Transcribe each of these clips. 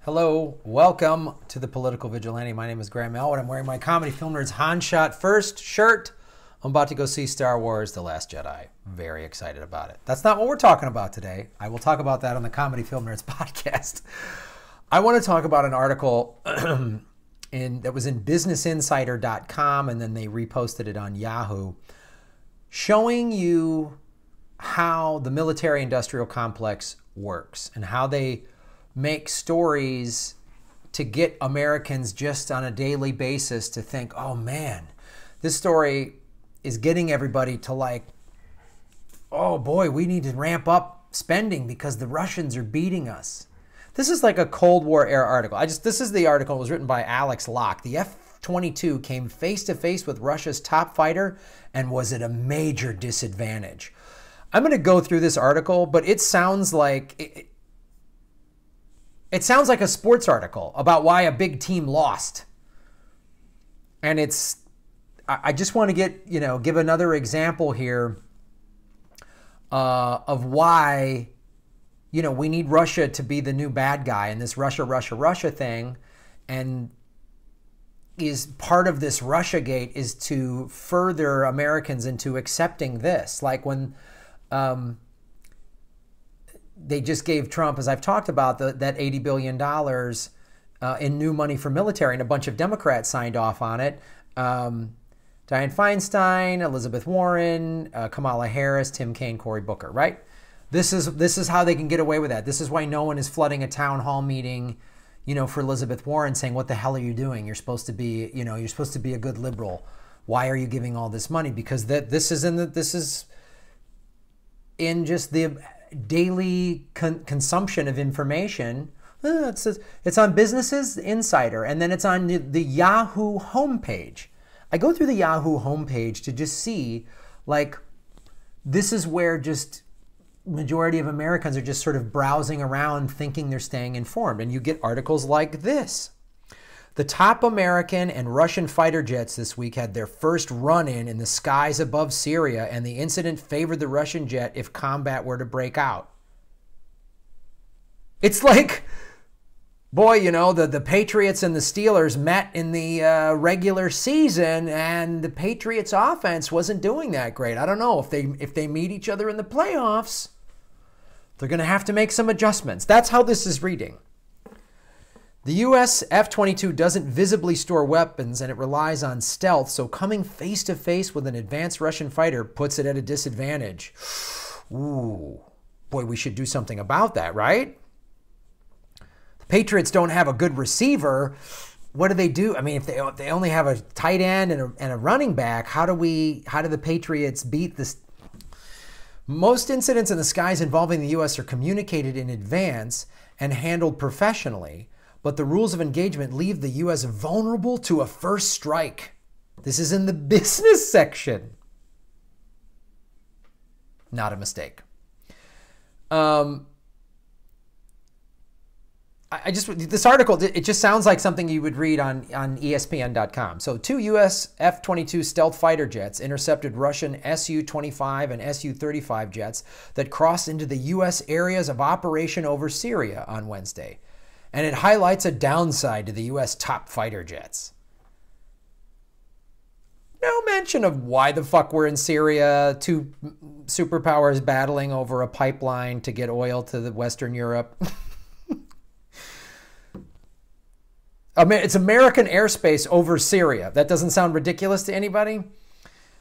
Hello, welcome to the Political Vigilante. My name is Graham Elwood. I'm wearing my Comedy Film Nerds Han Shot First shirt. I'm about to go see Star Wars The Last Jedi. Very excited about it. That's not what we're talking about today. I will talk about that on the Comedy Film Nerds podcast. I want to talk about an article that was in businessinsider.com, and then they reposted it on Yahoo, showing you how the military-industrial complex works and how they make stories to get Americans just on a daily basis to think, oh man, this story is getting everybody to like, oh boy, we need to ramp up spending because the Russians are beating us. This is like a Cold War era article. This is the article. It was written by Alex Locke. The F-22 came face to face with Russia's top fighter and was at a major disadvantage. I'm going to go through this article, but it sounds like it sounds like a sports article about why a big team lost. And I just want to give another example here of why, we need Russia to be the new bad guy in this Russia thing. And is part of this Russiagate is to further Americans into accepting this. Like when they just gave Trump, as I've talked about, that $80 billion in new money for military, and a bunch of Democrats signed off on it. Dianne Feinstein, Elizabeth Warren, Kamala Harris, Tim Kaine, Cory Booker, right? This is how they can get away with that. This is why no one is flooding a town hall meeting, for Elizabeth Warren saying, what the hell are you doing? You're supposed to be, you're supposed to be a good liberal. Why are you giving all this money? Because this is in just the daily consumption of information. It's on Businesses Insider, and then it's on the Yahoo homepage. I go through the Yahoo homepage to just see, like, this is where just majority of Americans are just sort of browsing around thinking they're staying informed. And you get articles like this. The top American and Russian fighter jets this week had their first run-in in the skies above Syria, and the incident favored the Russian jet if combat were to break out. It's like, boy, the Patriots and the Steelers met in the regular season, and the Patriots offense wasn't doing that great. I don't know if they meet each other in the playoffs, they're going to have to make some adjustments. That's how this is reading. The U.S. F-22 doesn't visibly store weapons, and it relies on stealth, so coming face-to-face with an advanced Russian fighter puts it at a disadvantage. Ooh, boy, we should do something about that, right? The Patriots don't have a good receiver. What do? I mean, if they only have a tight end and a running back, how do the Patriots beat this? Most incidents in the skies involving the U.S. are communicated in advance and handled professionally, but the rules of engagement leave the U.S. vulnerable to a first strike. This is in the business section. Not a mistake. This article, it just sounds like something you would read on ESPN.com. So 2 U.S. F-22 stealth fighter jets intercepted Russian Su-25 and Su-35 jets that crossed into the U.S. areas of operation over Syria on Wednesday. And it highlights a downside to the U.S. top fighter jets. No mention of why the fuck we're in Syria, two superpowers battling over a pipeline to get oil to the Western Europe. It's American airspace over Syria. That doesn't sound ridiculous to anybody?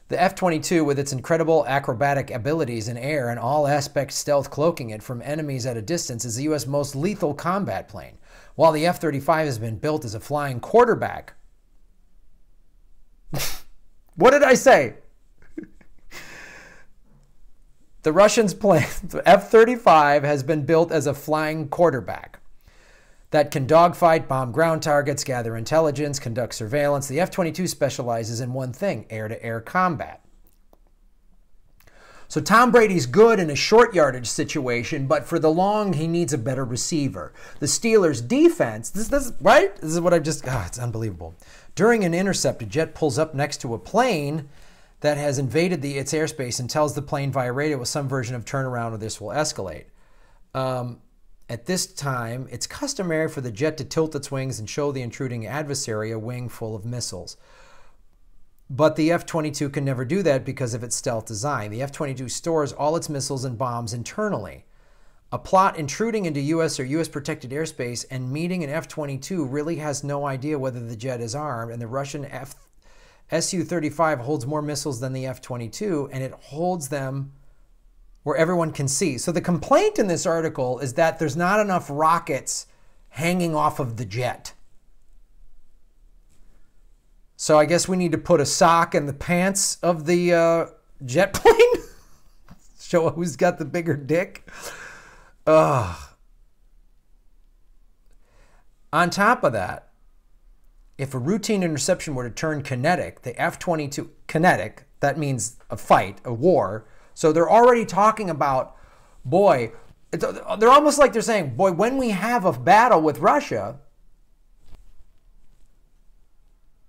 The F-22, with its incredible acrobatic abilities in air and all aspects stealth cloaking it from enemies at a distance, is the U.S. most lethal combat plane, while the F-35 has been built as a flying quarterback. What did I say? The Russians' plane, the F-35, has been built as a flying quarterback that can dogfight, bomb ground targets, gather intelligence, conduct surveillance. The F-22 specializes in one thing: air-to-air combat. So Tom Brady's good in a short yardage situation, but for the long, he needs a better receiver. The Steelers' defense, right? This is what I've just, it's unbelievable. During an intercept, a jet pulls up next to a plane that has invaded its airspace and tells the plane via radio with some version of turnaround or this will escalate. At this time, it's customary for the jet to tilt its wings and show the intruding adversary a wing full of missiles. But the F-22 can never do that because of its stealth design. The F-22 stores all its missiles and bombs internally. A plot intruding into U.S. or U.S.-protected airspace and meeting an F-22 really has no idea whether the jet is armed, and the Russian Su-35 holds more missiles than the F-22, and it holds them where everyone can see. So the complaint in this article is that there's not enough rockets hanging off of the jet. So I guess we need to put a sock in the pants of the jet plane. Show who's got the bigger dick. Ugh. On top of that, if a routine interception were to turn kinetic, the F-22, kinetic, that means a fight, a war. So they're already talking about, boy, they're almost like they're saying, boy, when we have a battle with Russia,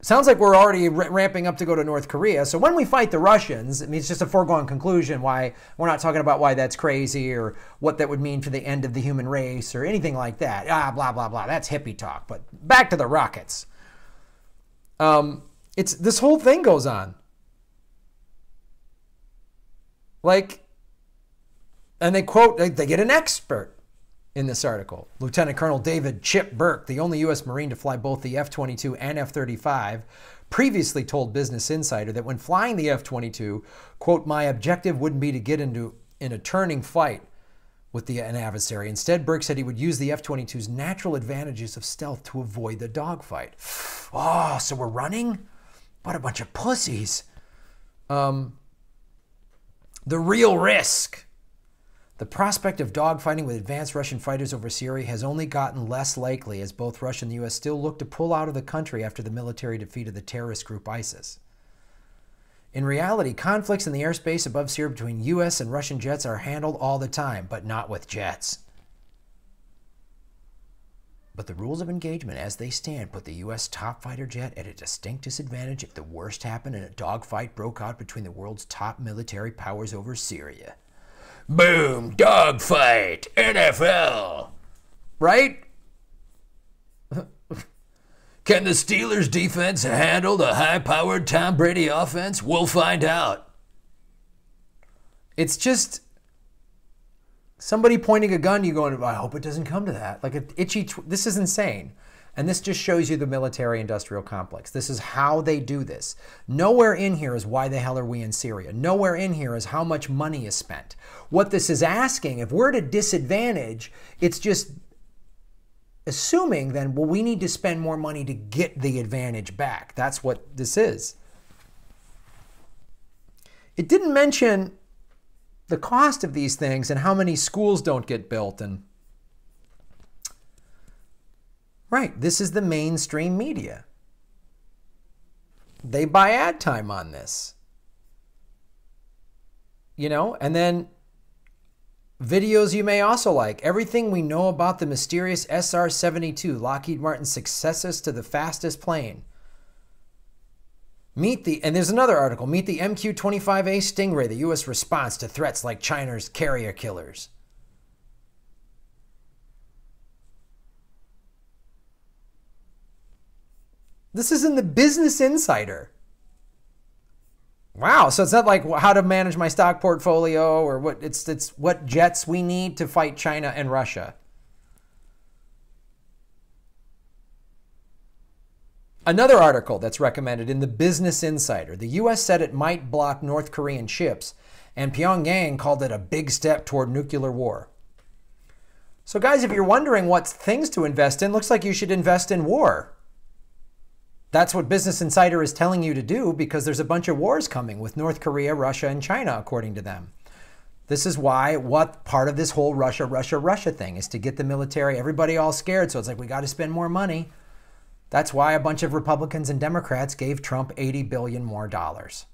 sounds like we're already ramping up to go to North Korea. So when we fight the Russians, I mean, it's just a foregone conclusion why we're not talking about why that's crazy or what that would mean for the end of the human race or anything like that. Blah, blah, blah. That's hippie talk. But back to the rockets. This whole thing goes on. Like, and they quote, they get an expert in this article. Lieutenant Colonel David Chip Burke, the only U.S. Marine to fly both the F-22 and F-35, previously told Business Insider that when flying the F-22, quote, my objective wouldn't be to get in a turning fight with an adversary. Instead, Burke said he would use the F-22's natural advantages of stealth to avoid the dogfight. Oh, so we're running? What a bunch of pussies. The real risk. The prospect of dogfighting with advanced Russian fighters over Syria has only gotten less likely as both Russia and the U.S. still look to pull out of the country after the military defeat of the terrorist group ISIS. In reality, conflicts in the airspace above Syria between U.S. and Russian jets are handled all the time, but not with jets. But the rules of engagement as they stand put the U.S. top fighter jet at a distinct disadvantage if the worst happened and a dogfight broke out between the world's top military powers over Syria. Boom, dogfight, NFL. Right? Can the Steelers defense handle the high-powered Tom Brady offense? We'll find out. It's just somebody pointing a gun, you going, I hope it doesn't come to that. Like an itchy, this is insane. And this just shows you the military-industrial complex. This is how they do this. Nowhere in here is why the hell are we in Syria. Nowhere in here is how much money is spent. What this is asking, if we're at a disadvantage, it's just assuming then, well, we need to spend more money to get the advantage back. That's what this is. It didn't mention the cost of these things and how many schools don't get built. And right, this is the mainstream media. They buy ad time on this. You know, and then videos you may also like. Everything we know about the mysterious SR-72, Lockheed Martin's successors to the fastest plane. And there's another article, meet the MQ-25A Stingray, the U.S. response to threats like China's carrier killers. This is in the Business Insider. Wow, so it's not like how to manage my stock portfolio or what, it's what jets we need to fight China and Russia. Another article that's recommended in the Business Insider. The U.S. said it might block North Korean ships, and Pyongyang called it a big step toward nuclear war. So guys, if you're wondering what things to invest in, looks like you should invest in war. That's what Business Insider is telling you to do because there's a bunch of wars coming with North Korea, Russia, and China, according to them. This is why, what part of this whole Russia thing is to get the military, everybody all scared. So it's like, we got to spend more money. That's why a bunch of Republicans and Democrats gave Trump $80 billion more dollars.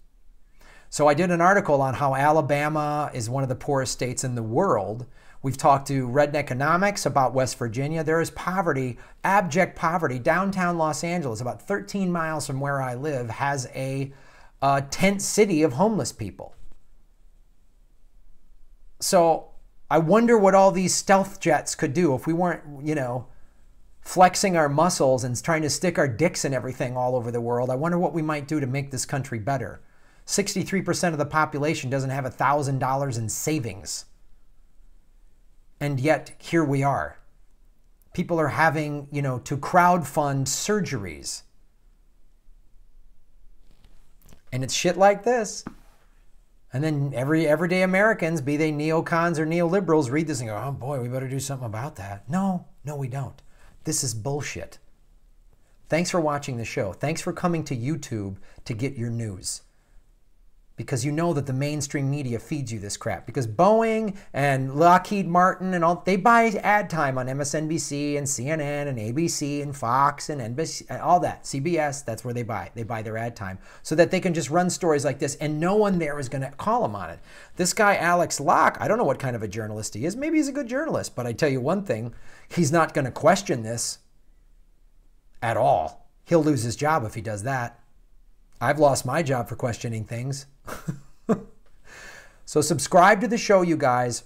So I did an article on how Alabama is one of the poorest states in the world. We've talked to Redneck Economics about West Virginia. There is poverty, abject poverty. Downtown Los Angeles, about 13 miles from where I live, has a tent city of homeless people. So I wonder what all these stealth jets could do if we weren't, flexing our muscles and trying to stick our dicks in everything all over the world. I wonder what we might do to make this country better. 63% of the population doesn't have $1,000 in savings. And yet, here we are. People are having, to crowdfund surgeries. And it's shit like this. And then everyday Americans, be they neocons or neoliberals, read this and go, oh boy, we better do something about that. No, we don't. This is bullshit. Thanks for watching the show. Thanks for coming to YouTube to get your news. Because you know that the mainstream media feeds you this crap. Because Boeing and Lockheed Martin and all, they buy ad time on MSNBC and CNN and ABC and Fox and NBC, and all that. CBS, that's where they buy. They buy their ad time so that they can just run stories like this and no one there is going to call them on it. This guy, Alex Locke, I don't know what kind of a journalist he is. Maybe he's a good journalist, but I tell you one thing, he's not going to question this at all. He'll lose his job if he does that. I've lost my job for questioning things. So subscribe to the show, you guys.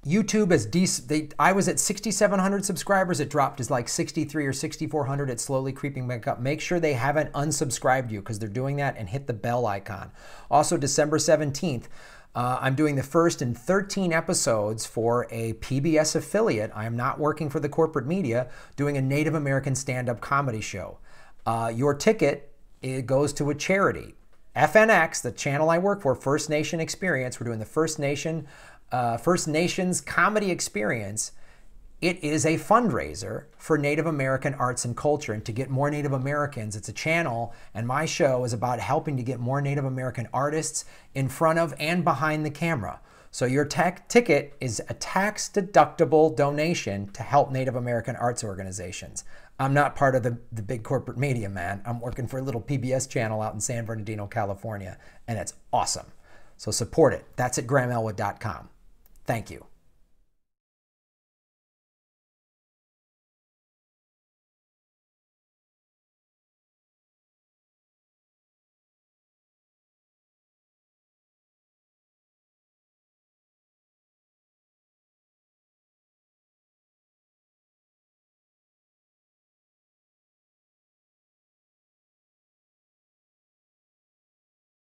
YouTube is decent. I was at 6,700 subscribers. It dropped to like 6,300 or 6,400. It's slowly creeping back up. Make sure they haven't unsubscribed you because they're doing that, and hit the bell icon. Also, December 17th, I'm doing the first in 13 episodes for a PBS affiliate. I am not working for the corporate media, doing a Native American stand-up comedy show. Your ticket, it goes to a charity. FNX, the channel I work for, First Nation Experience, we're doing the First Nations Comedy Experience. It is a fundraiser for Native American arts and culture. And to get more Native Americans, it's a channel, and my show is about helping to get more Native American artists in front of and behind the camera. So your ticket is a tax-deductible donation to help Native American arts organizations. I'm not part of the big corporate media, man. I'm working for a little PBS channel out in San Bernardino, California, and it's awesome. So support it. That's at GrahamElwood.com. Thank you.